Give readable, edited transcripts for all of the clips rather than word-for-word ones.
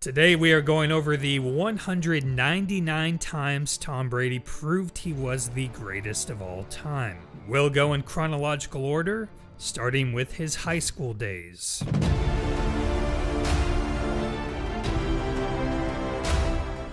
Today we are going over the 199 times Tom Brady proved he was the greatest of all time. We'll go in chronological order, starting with his high school days.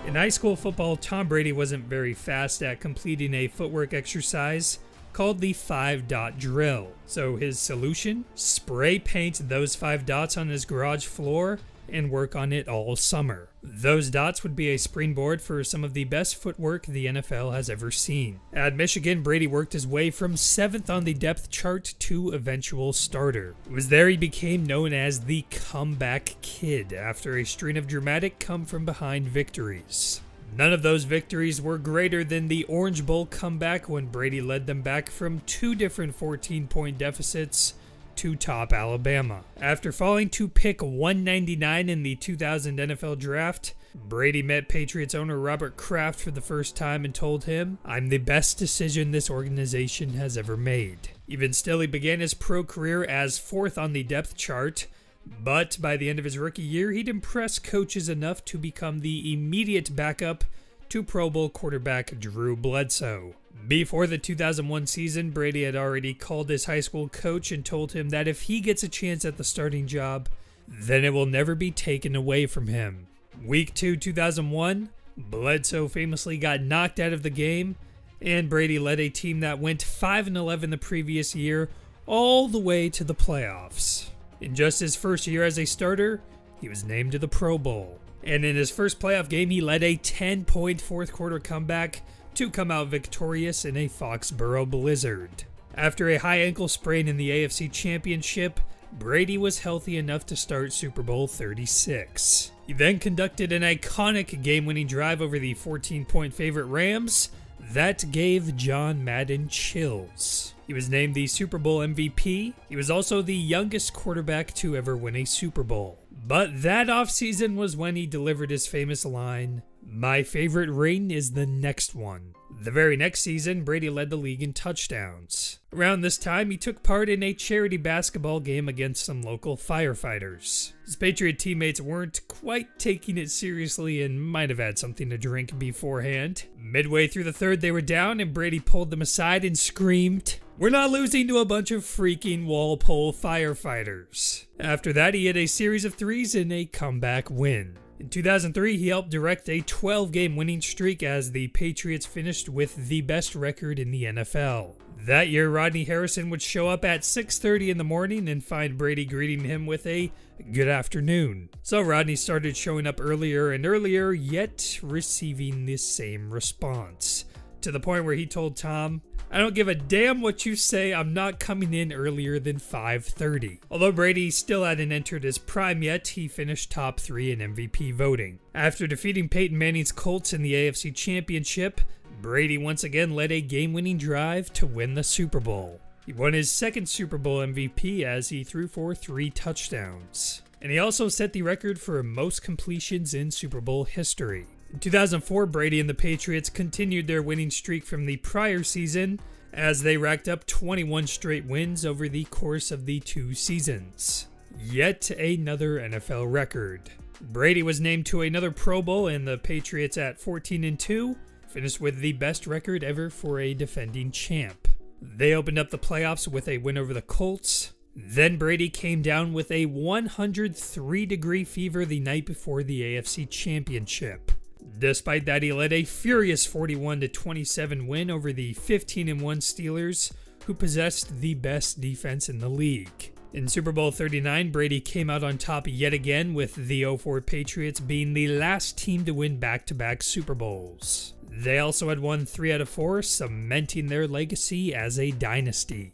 In high school football, Tom Brady wasn't very fast at completing a footwork exercise called the 5-dot drill. So his solution? Spray paint those 5 dots on his garage floor and work on it all summer. Those dots would be a springboard for some of the best footwork the NFL has ever seen. At Michigan, Brady worked his way from 7th on the depth chart to eventual starter. It was there he became known as the Comeback Kid after a string of dramatic come-from-behind victories. None of those victories were greater than the Orange Bowl comeback when Brady led them back from 2 different 14-point deficits to top Alabama. After falling to pick 199 in the 2000 NFL Draft, Brady met Patriots owner Robert Kraft for the first time and told him, "I'm the best decision this organization has ever made." Even still, he began his pro career as 4th on the depth chart, but by the end of his rookie year, he'd impress coaches enough to become the immediate backup to Pro Bowl quarterback Drew Bledsoe. Before the 2001 season, Brady had already called his high school coach and told him that if he gets a chance at the starting job, then it will never be taken away from him. Week 2, 2001, Bledsoe famously got knocked out of the game, and Brady led a team that went 5-11 the previous year all the way to the playoffs. In just his first year as a starter, he was named to the Pro Bowl. And in his first playoff game, he led a 10-point fourth quarter comeback to come out victorious in a Foxborough blizzard. After a high ankle sprain in the AFC Championship, Brady was healthy enough to start Super Bowl 36. He then conducted an iconic game-winning drive over the 14-point favorite Rams that gave John Madden chills. He was named the Super Bowl MVP. He was also the youngest quarterback to ever win a Super Bowl. But that offseason was when he delivered his famous line, "My favorite ring is the next one." The very next season, Brady led the league in touchdowns. Around this time, he took part in a charity basketball game against some local firefighters. His Patriot teammates weren't quite taking it seriously and might have had something to drink beforehand. Midway through the third, they were down, and Brady pulled them aside and screamed, "We're not losing to a bunch of freaking Walpole firefighters." After that, he hit a series of threes in a comeback win. In 2003, he helped direct a 12-game winning streak as the Patriots finished with the best record in the NFL. That year, Rodney Harrison would show up at 6:30 in the morning and find Brady greeting him with a "good afternoon." So Rodney started showing up earlier and earlier, yet receiving the same response, to the point where he told Tom, "I don't give a damn what you say, I'm not coming in earlier than 5:30. Although Brady still hadn't entered his prime yet, he finished top 3 in MVP voting. After defeating Peyton Manning's Colts in the AFC Championship, Brady once again led a game-winning drive to win the Super Bowl. He won his second Super Bowl MVP as he threw for 3 touchdowns. And he also set the record for most completions in Super Bowl history. In 2004, Brady and the Patriots continued their winning streak from the prior season as they racked up 21 straight wins over the course of the 2 seasons. Yet another NFL record. Brady was named to another Pro Bowl, and the Patriots at 14-2 finished with the best record ever for a defending champ. They opened up the playoffs with a win over the Colts. Then Brady came down with a 103-degree fever the night before the AFC Championship. Despite that, he led a furious 41-27 win over the 15-1 Steelers, who possessed the best defense in the league. In Super Bowl 39, Brady came out on top yet again, with the 04 Patriots being the last team to win back-to-back Super Bowls. They also had won 3 out of 4, cementing their legacy as a dynasty.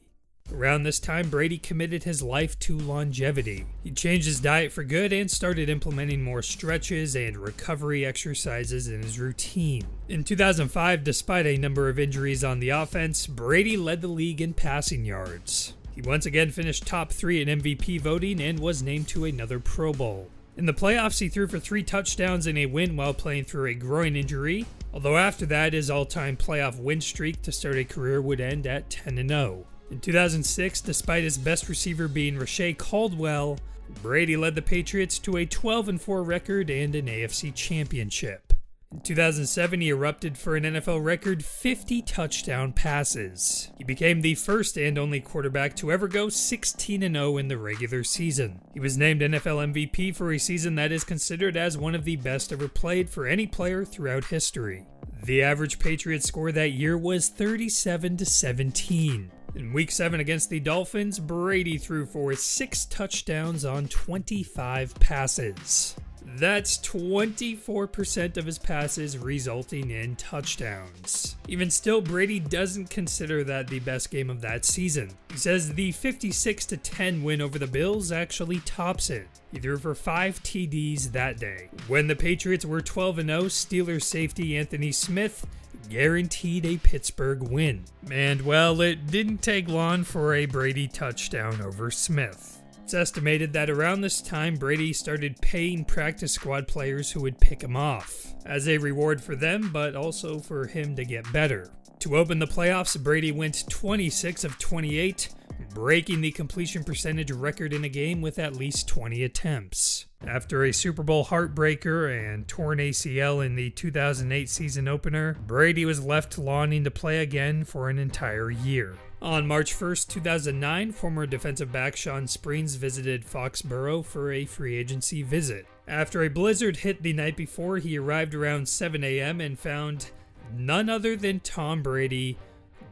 Around this time, Brady committed his life to longevity. He changed his diet for good and started implementing more stretches and recovery exercises in his routine. In 2005, despite a number of injuries on the offense, Brady led the league in passing yards. He once again finished top 3 in MVP voting and was named to another Pro Bowl. In the playoffs, he threw for 3 touchdowns in a win while playing through a groin injury, although after that, his all-time playoff win streak to start a career would end at 10-0. In 2006, despite his best receiver being Rashae Caldwell, Brady led the Patriots to a 12-4 record and an AFC championship. In 2007, he erupted for an NFL record 50 touchdown passes. He became the first and only quarterback to ever go 16-0 in the regular season. He was named NFL MVP for a season that is considered as one of the best ever played for any player throughout history. The average Patriots score that year was 37-17. In Week 7 against the Dolphins, Brady threw for 6 touchdowns on 25 passes. That's 24% of his passes resulting in touchdowns. Even still, Brady doesn't consider that the best game of that season. He says the 56-10 win over the Bills actually tops it. He threw for 5 TDs that day. When the Patriots were 12-0, Steelers safety Anthony Smith guaranteed a Pittsburgh win. And well, it didn't take long for a Brady touchdown over Smith. It's estimated that around this time, Brady started paying practice squad players who would pick him off, as a reward for them, but also for him to get better. To open the playoffs, Brady went 26 of 28, breaking the completion percentage record in a game with at least 20 attempts. After a Super Bowl heartbreaker and torn ACL in the 2008 season opener, Brady was left longing to play again for an entire year. On March 1st, 2009, former defensive back Sean Springs visited Foxborough for a free agency visit. After a blizzard hit the night before, he arrived around 7 a.m. and found none other than Tom Brady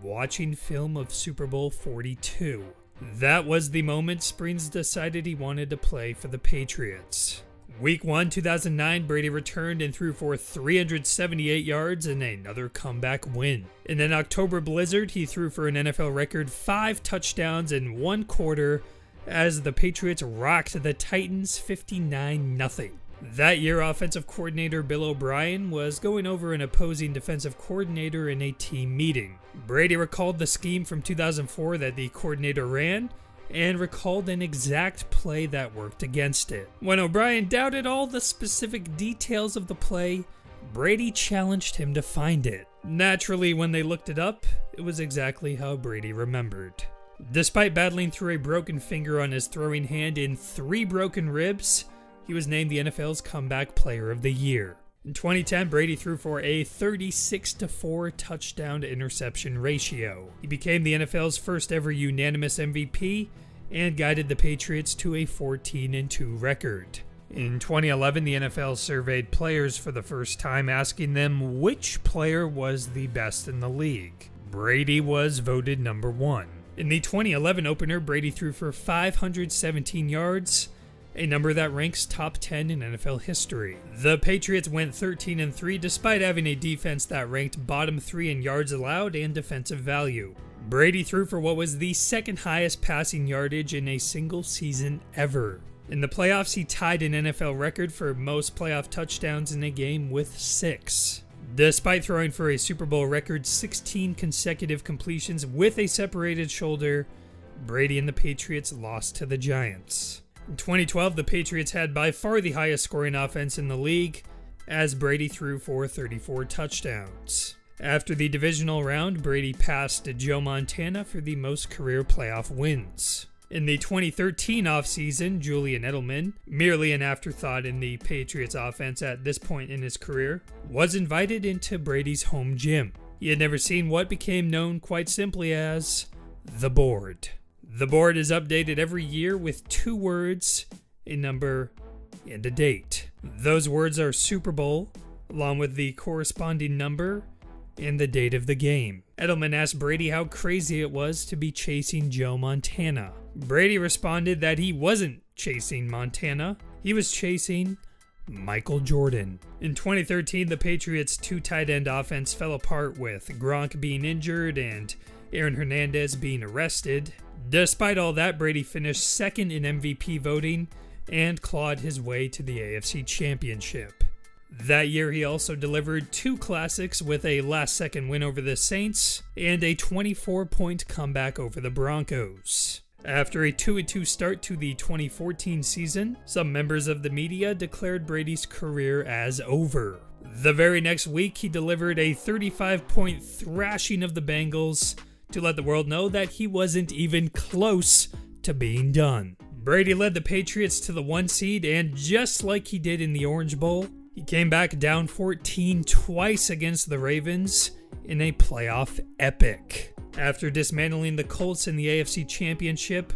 watching film of Super Bowl 42. That was the moment Springs decided he wanted to play for the Patriots. Week 1, 2009, Brady returned and threw for 378 yards in another comeback win. In an October blizzard, he threw for an NFL record 5 touchdowns in 1 quarter as the Patriots rocked the Titans 59-0. That year, offensive coordinator Bill O'Brien was going over an opposing defensive coordinator in a team meeting. Brady recalled the scheme from 2004 that the coordinator ran, and recalled an exact play that worked against it. When O'Brien doubted all the specific details of the play, Brady challenged him to find it. Naturally, when they looked it up, it was exactly how Brady remembered. Despite battling through a broken finger on his throwing hand and 3 broken ribs, he was named the NFL's Comeback Player of the Year. In 2010, Brady threw for a 36-4 touchdown to interception ratio. He became the NFL's first ever unanimous MVP and guided the Patriots to a 14-2 record. In 2011, the NFL surveyed players for the first time, asking them which player was the best in the league. Brady was voted number 1. In the 2011 opener, Brady threw for 517 yards, a number that ranks top 10 in NFL history. The Patriots went 13-3 despite having a defense that ranked bottom 3 in yards allowed and defensive value. Brady threw for what was the second highest passing yardage in a single season ever. In the playoffs, he tied an NFL record for most playoff touchdowns in a game with 6. Despite throwing for a Super Bowl record 16 consecutive completions with a separated shoulder, Brady and the Patriots lost to the Giants. In 2012, the Patriots had by far the highest scoring offense in the league, as Brady threw for 34 touchdowns. After the divisional round, Brady passed Joe Montana for the most career playoff wins. In the 2013 offseason, Julian Edelman, merely an afterthought in the Patriots offense at this point in his career, was invited into Brady's home gym. He had never seen what became known quite simply as the board. The board is updated every year with 2 words, a number, and a date. Those words are Super Bowl, along with the corresponding number and the date of the game. Edelman asked Brady how crazy it was to be chasing Joe Montana. Brady responded that he wasn't chasing Montana, he was chasing Michael Jordan. In 2013, the Patriots' 2 tight end offense fell apart with Gronk being injured and Aaron Hernandez being arrested. Despite all that, Brady finished second in MVP voting and clawed his way to the AFC Championship. That year, he also delivered 2 classics with a last-second win over the Saints and a 24-point comeback over the Broncos. After a 2-2 start to the 2014 season, some members of the media declared Brady's career as over. The very next week, he delivered a 35-point thrashing of the Bengals to let the world know that he wasn't even close to being done. Brady led the Patriots to the 1 seed, and just like he did in the Orange Bowl, he came back down 14 twice against the Ravens in a playoff epic. After dismantling the Colts in the AFC Championship,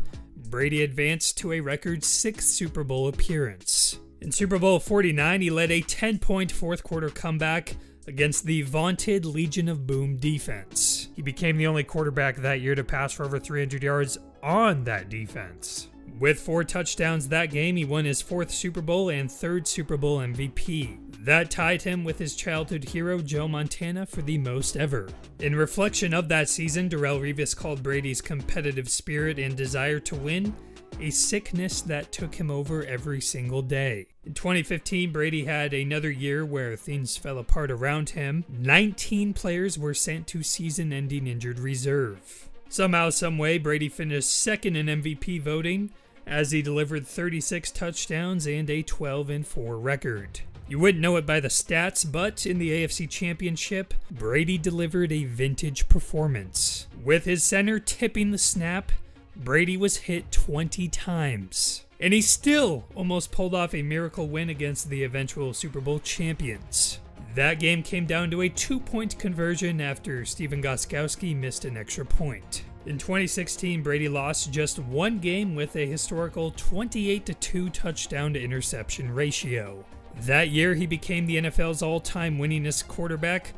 Brady advanced to a record 6th Super Bowl appearance. In Super Bowl 49, he led a 10-point fourth-quarter comeback against the vaunted Legion of Boom defense. He became the only quarterback that year to pass for over 300 yards on that defense. With 4 touchdowns that game, he won his 4th Super Bowl and 3rd Super Bowl MVP. That tied him with his childhood hero Joe Montana for the most ever. In reflection of that season, Darrelle Revis called Brady's competitive spirit and desire to win a sickness that took him over every single day. In 2015, Brady had another year where things fell apart around him. 19 players were sent to season-ending injured reserve. Somehow, someway, Brady finished 2nd in MVP voting as he delivered 36 touchdowns and a 12-4 record. You wouldn't know it by the stats, but in the AFC Championship, Brady delivered a vintage performance. With his center tipping the snap, Brady was hit 20 times. And he still almost pulled off a miracle win against the eventual Super Bowl champions. That game came down to a 2-point conversion after Stephen Gostkowski missed an extra point. In 2016, Brady lost just 1 game with a historical 28-2 touchdown to interception ratio. That year, he became the NFL's all-time winningest quarterback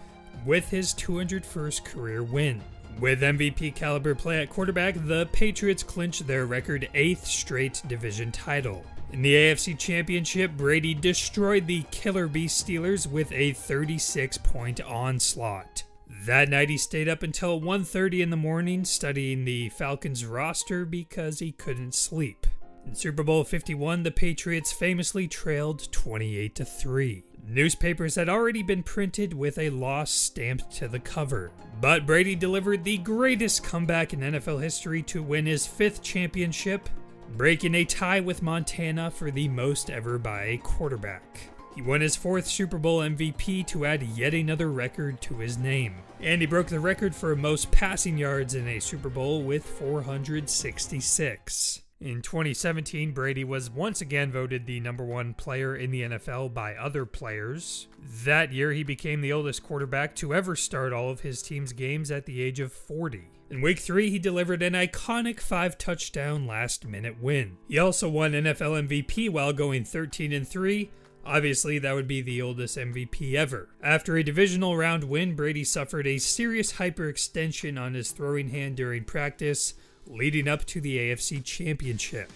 with his 201st career win. With MVP caliber play at quarterback, the Patriots clinched their record 8th straight division title. In the AFC Championship, Brady destroyed the Killer Bee Steelers with a 36-point onslaught. That night, he stayed up until 1:30 in the morning studying the Falcons roster because he couldn't sleep. In Super Bowl 51, the Patriots famously trailed 28-3. Newspapers had already been printed with a loss stamped to the cover. But Brady delivered the greatest comeback in NFL history to win his 5th championship, breaking a tie with Montana for the most ever by a quarterback. He won his 4th Super Bowl MVP to add yet another record to his name. And he broke the record for most passing yards in a Super Bowl with 466. In 2017, Brady was once again voted the #1 player in the NFL by other players. That year, he became the oldest quarterback to ever start all of his team's games at the age of 40. In Week 3, he delivered an iconic 5-touchdown last-minute win. He also won NFL MVP while going 13-3. Obviously, that would be the oldest MVP ever. After a divisional round win, Brady suffered a serious hyperextension on his throwing hand during practice, leading up to the AFC Championship.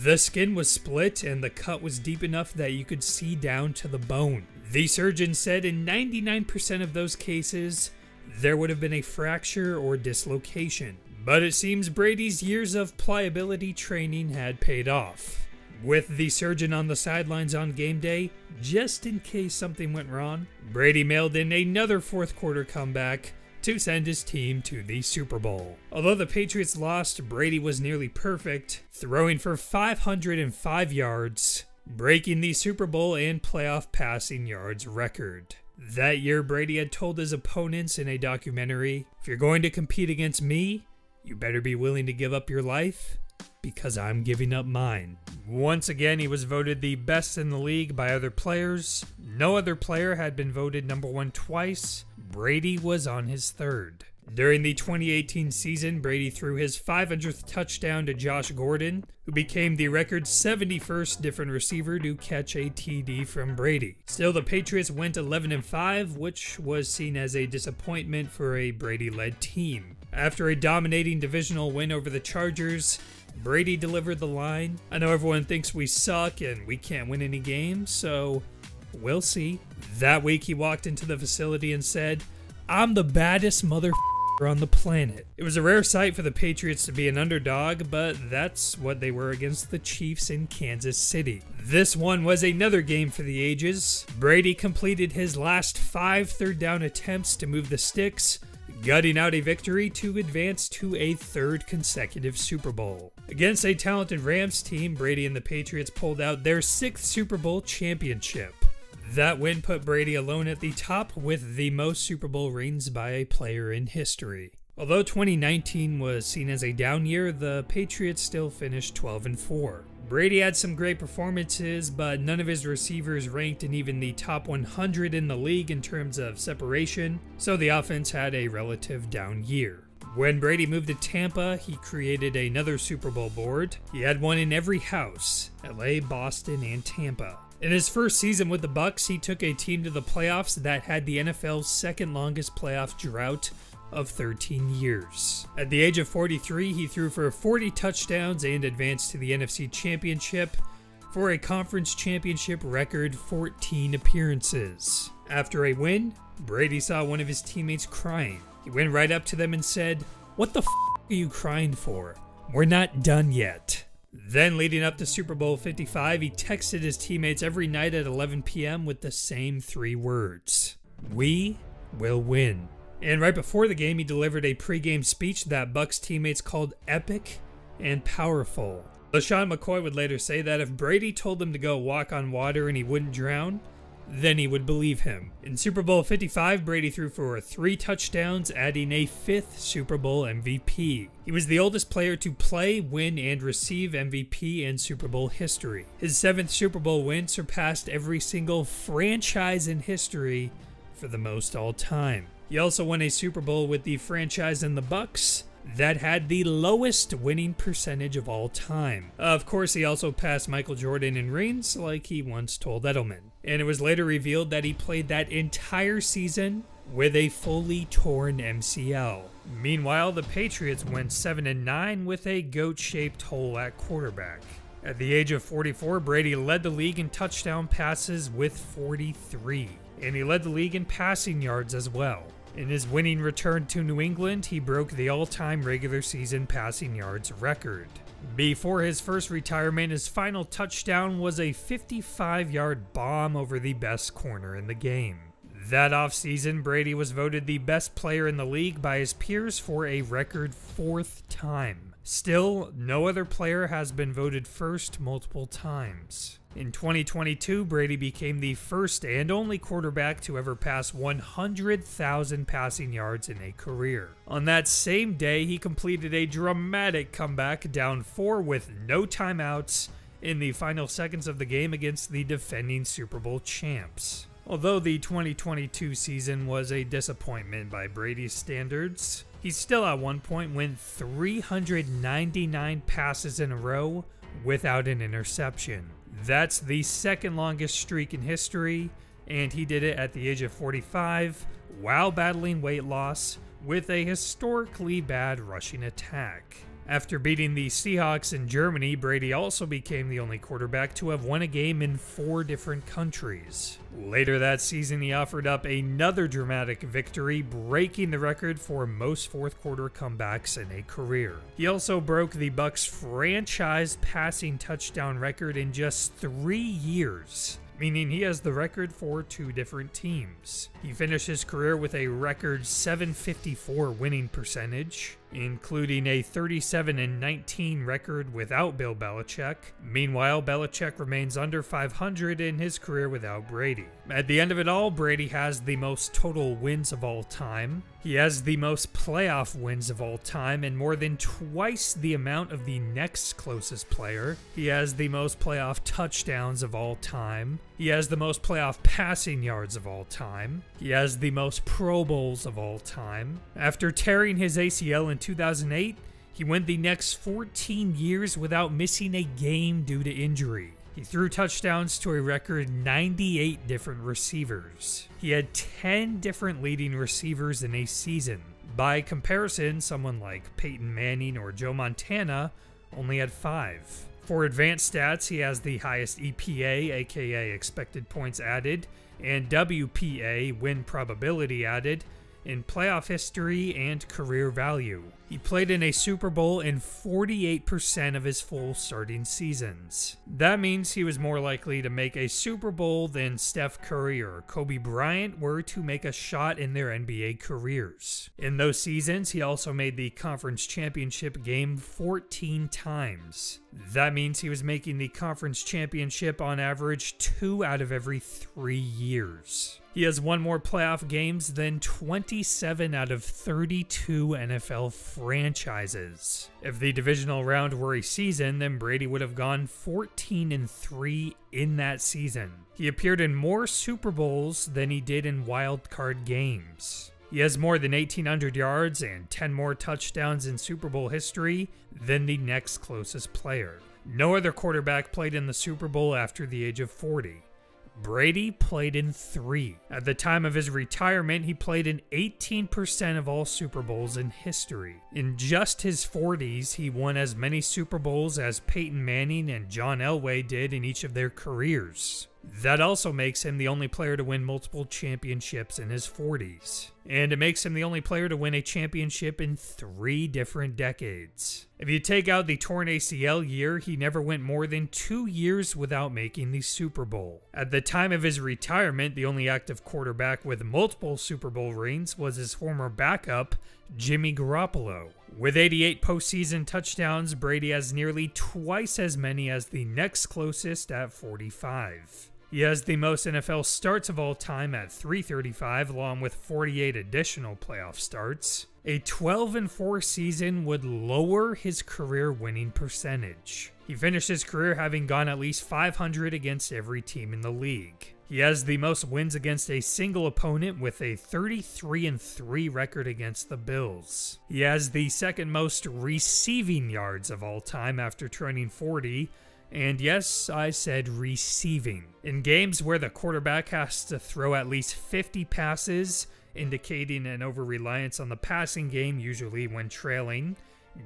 The skin was split and the cut was deep enough that you could see down to the bone. The surgeon said in 99% of those cases, there would have been a fracture or dislocation. But it seems Brady's years of pliability training had paid off. With the surgeon on the sidelines on game day, just in case something went wrong, Brady mailed in another fourth-quarter comeback to send his team to the Super Bowl. Although the Patriots lost, Brady was nearly perfect, throwing for 505 yards, breaking the Super Bowl and playoff passing yards record. That year, Brady had told his opponents in a documentary, "If you're going to compete against me, you better be willing to give up your life, because I'm giving up mine." Once again, he was voted the best in the league by other players. No other player had been voted #1 twice. Brady was on his 3rd. During the 2018 season, Brady threw his 500th touchdown to Josh Gordon, who became the record 71st different receiver to catch a TD from Brady. Still, the Patriots went 11-5, which was seen as a disappointment for a Brady-led team. After a dominating divisional win over the Chargers, Brady delivered the line, "I know everyone thinks we suck and we can't win any games, so we'll see." That week, he walked into the facility and said, "I'm the baddest motherfucker on the planet." It was a rare sight for the Patriots to be an underdog, but that's what they were against the Chiefs in Kansas City. This one was another game for the ages. Brady completed his last 5 third-down attempts to move the sticks, gutting out a victory to advance to a 3rd consecutive Super Bowl. Against a talented Rams team, Brady and the Patriots pulled out their 6th Super Bowl championship. That win put Brady alone at the top with the most Super Bowl rings by a player in history. Although 2019 was seen as a down year, the Patriots still finished 12-4. Brady had some great performances, but none of his receivers ranked in even the top 100 in the league in terms of separation, so the offense had a relative down year. When Brady moved to Tampa, he created another Super Bowl board. He had one in every house: LA, Boston, and Tampa. In his first season with the Bucs, he took a team to the playoffs that had the NFL's second longest playoff drought of 13 years. At the age of 43, he threw for 40 touchdowns and advanced to the NFC Championship for a conference championship record 14 appearances. After a win, Brady saw one of his teammates crying. He went right up to them and said, "What the f*** are you crying for? We're not done yet." Then, leading up to Super Bowl 55, he texted his teammates every night at 11 p.m. with the same 3 words: "We will win." And right before the game, he delivered a pregame speech that Bucs teammates called epic and powerful. LaShawn McCoy would later say that if Brady told him to go walk on water and he wouldn't drown, then he would believe him. In Super Bowl 55, Brady threw for 3 touchdowns, adding a 5th Super Bowl MVP. He was the oldest player to play, win, and receive MVP in Super Bowl history. His 7th Super Bowl win surpassed every single franchise in history for the most all time. He also won a Super Bowl with the franchise in the Bucs that had the lowest winning percentage of all time. Of course, he also passed Michael Jordan in rings, like he once told Edelman. And it was later revealed that he played that entire season with a fully torn MCL. Meanwhile, the Patriots went 7-9 with a goat-shaped hole at quarterback. At the age of 44, Brady led the league in touchdown passes with 43, and he led the league in passing yards as well. In his winning return to New England, he broke the all-time regular season passing yards record. Before his first retirement, his final touchdown was a 55-yard bomb over the best corner in the game. That offseason, Brady was voted the best player in the league by his peers for a record 4th time. Still, no other player has been voted first multiple times. In 2022, Brady became the first and only quarterback to ever pass 100,000 passing yards in a career. On that same day, he completed a dramatic comeback, down 4 with no timeouts in the final seconds of the game against the defending Super Bowl champs. Although the 2022 season was a disappointment by Brady's standards, he still at one point went 399 passes in a row without an interception. That's the second longest streak in history, and he did it at the age of 45 while battling weight loss with a historically bad rushing attack. After beating the Seahawks in Germany, Brady also became the only quarterback to have won a game in 4 different countries. Later that season, he offered up another dramatic victory, breaking the record for most fourth-quarter comebacks in a career. He also broke the Bucs' franchise passing touchdown record in just 3 years, meaning he has the record for 2 different teams. He finished his career with a record .754 winning percentage, including a 37-19 record without Bill Belichick. Meanwhile, Belichick remains under 500 in his career without Brady. At the end of it all, Brady has the most total wins of all time. He has the most playoff wins of all time, and more than twice the amount of the next closest player. He has the most playoff touchdowns of all time. He has the most playoff passing yards of all time. He has the most Pro Bowls of all time. After tearing his ACL in 2008, he went the next 14 years without missing a game due to injury. He threw touchdowns to a record 98 different receivers. He had 10 different leading receivers in a season. By comparison, someone like Peyton Manning or Joe Montana only had 5. For advanced stats, he has the highest EPA, aka expected points added, and WPA, win probability added, in playoff history and career value. He played in a Super Bowl in 48% of his full starting seasons. That means he was more likely to make a Super Bowl than Steph Curry or Kobe Bryant were to make a shot in their NBA careers. In those seasons, he also made the conference championship game 14 times. That means he was making the conference championship on average 2 out of every 3 years. He has won more playoff games than 27 out of 32 NFL franchises. If the divisional round were a season, then Brady would have gone 14-3 in that season. He appeared in more Super Bowls than he did in wild card games. He has more than 1,800 yards and 10 more touchdowns in Super Bowl history than the next closest player. No other quarterback played in the Super Bowl after the age of 40. Brady played in 3. At the time of his retirement, he played in 18% of all Super Bowls in history. In just his 40s, he won as many Super Bowls as Peyton Manning and John Elway did in each of their careers. That also makes him the only player to win multiple championships in his 40s. And it makes him the only player to win a championship in 3 different decades. If you take out the torn ACL year, he never went more than 2 years without making the Super Bowl. At the time of his retirement, the only active quarterback with multiple Super Bowl rings was his former backup, Jimmy Garoppolo. With 88 postseason touchdowns, Brady has nearly twice as many as the next closest at 45. He has the most NFL starts of all time at 335, along with 48 additional playoff starts. A 12-4 season would lower his career winning percentage. He finished his career having gone at least 500 against every team in the league. He has the most wins against a single opponent with a 33-3 record against the Bills. He has the second most receiving yards of all time after turning 40. And yes, I said receiving. In games where the quarterback has to throw at least 50 passes, indicating an over-reliance on the passing game, usually when trailing,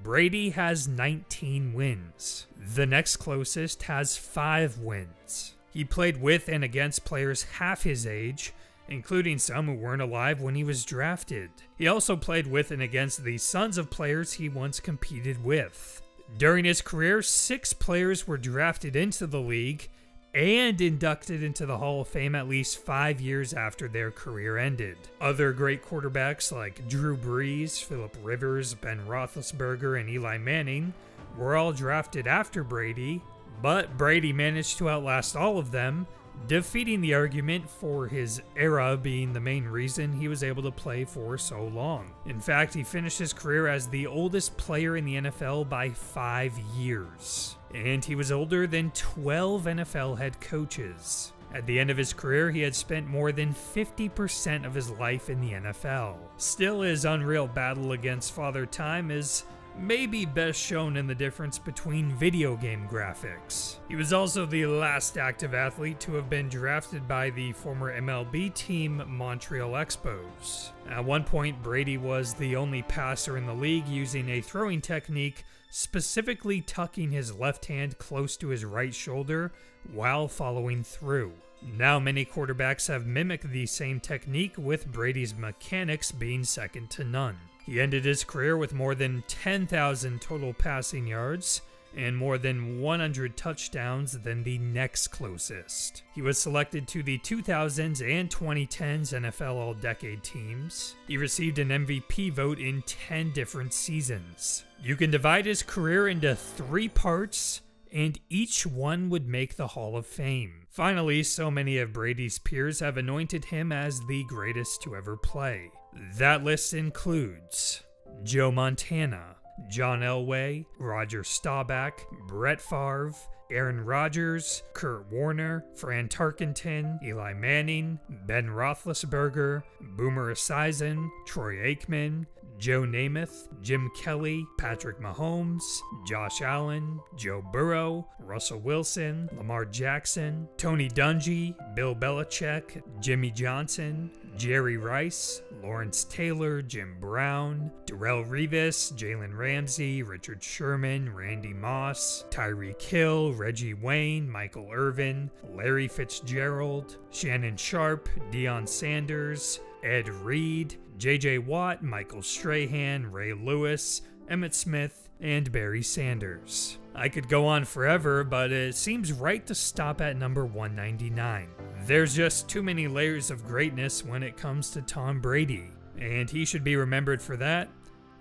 Brady has 19 wins. The next closest has 5 wins. He played with and against players half his age, including some who weren't alive when he was drafted. He also played with and against the sons of players he once competed with. During his career, 6 players were drafted into the league and inducted into the Hall of Fame at least 5 years after their career ended. Other great quarterbacks like Drew Brees, Phillip Rivers, Ben Roethlisberger, and Eli Manning were all drafted after Brady, but Brady managed to outlast all of them, defeating the argument for his era being the main reason he was able to play for so long. In fact, he finished his career as the oldest player in the NFL by 5 years. And he was older than 12 NFL head coaches. At the end of his career, he had spent more than 50% of his life in the NFL. Still, his unreal battle against Father Time is maybe best shown in the difference between video game graphics. He was also the last active athlete to have been drafted by the former MLB team Montreal Expos. At one point, Brady was the only passer in the league using a throwing technique specifically tucking his left hand close to his right shoulder while following through. Now many quarterbacks have mimicked the same technique, with Brady's mechanics being second to none. He ended his career with more than 10,000 total passing yards and more than 100 touchdowns than the next closest. He was selected to the 2000s and 2010s NFL All-Decade teams. He received an MVP vote in 10 different seasons. You can divide his career into 3 parts, and each one would make the Hall of Fame. Finally, so many of Brady's peers have anointed him as the greatest to ever play. That list includes Joe Montana, John Elway, Roger Staubach, Brett Favre, Aaron Rodgers, Kurt Warner, Fran Tarkenton, Eli Manning, Ben Roethlisberger, Boomer Esiason, Troy Aikman, Joe Namath, Jim Kelly, Patrick Mahomes, Josh Allen, Joe Burrow, Russell Wilson, Lamar Jackson, Tony Dungy, Bill Belichick, Jimmy Johnson, Jerry Rice, Lawrence Taylor, Jim Brown, Darrelle Revis, Jalen Ramsey, Richard Sherman, Randy Moss, Tyreek Hill, Reggie Wayne, Michael Irvin, Larry Fitzgerald, Shannon Sharp, Deion Sanders, Ed Reed, J.J. Watt, Michael Strahan, Ray Lewis, Emmitt Smith, and Barry Sanders. I could go on forever, but it seems right to stop at number 199. There's just too many layers of greatness when it comes to Tom Brady, and he should be remembered for that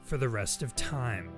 for the rest of time.